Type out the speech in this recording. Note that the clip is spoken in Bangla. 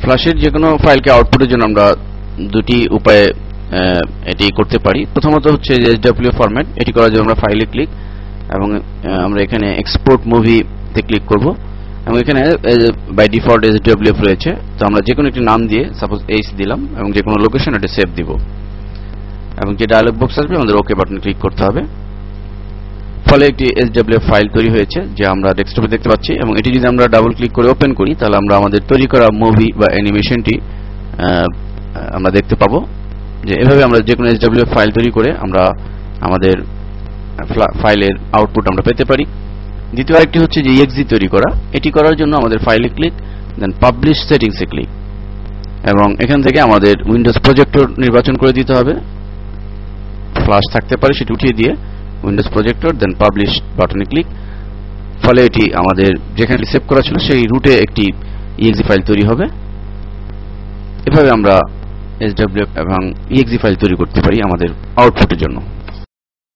ফ্ল্যাশের যে কোনো ফাইলকে আউটপুটের জন্য আমরা দুটি উপায়ে এটি করতে পারি। প্রথমত হচ্ছে SW ফরম্যাট। এটি করার জন্য আমরা ফাইলে ক্লিক এবং আমরা এখানে এক্সপোর্ট মুভি তে ক্লিক করব এবং এখানে বাই ডিফল্ট SWF রয়েছে। তো আমরা যে কোনো একটি নাম দিয়ে সাপোজ এইচ দিলাম এবং যে কোনো লোকেশন এটা সেভ দিব এবং যে ডায়লগ বক্স আসবে আমাদের ওকে বাটনে ক্লিক করতে হবে। ফলে একটি SWF ফাইল তৈরি হয়েছে যা আমরা ডেস্কটপে দেখতে পাচ্ছি এবং এটি যদি আমরা ডাবল ক্লিক করে ওপেন করি তাহলে আমরা আমাদের তৈরি করা মুভি বা অ্যানিমেশনটি আমরা দেখতে পাবো। যে এভাবে আমরা যে কোনো SWF ফাইল তৈরি করে আমরা আমাদের ফাইলের আউটপুট আমরা পেতে পারি। দ্বিতীয় আরেকটি হচ্ছে যে exe তৈরি করা। এটি করার জন্য আমাদের ফাইলে ক্লিক, দেন পাবলিশ সেটিংসে ক্লিক এবং এখান থেকে আমাদের উইন্ডোজ প্রজেক্টর নির্বাচন করে দিতে হবে। ফ্ল্যাশ থাকতে পারে সেটি উঠিয়ে দিয়ে উইন্ডোজ প্রজেক্টর দেন পাবলিশ বাটনে ক্লিক। ফলে এটি আমাদের যেখানে সেভ করা ছিল সেই রুটে একটি exe ফাইল তৈরি হবে। এভাবে আমরা SWF এবং exe ফাইল তৈরি করতে পারি আমাদের আউটপুটের জন্য।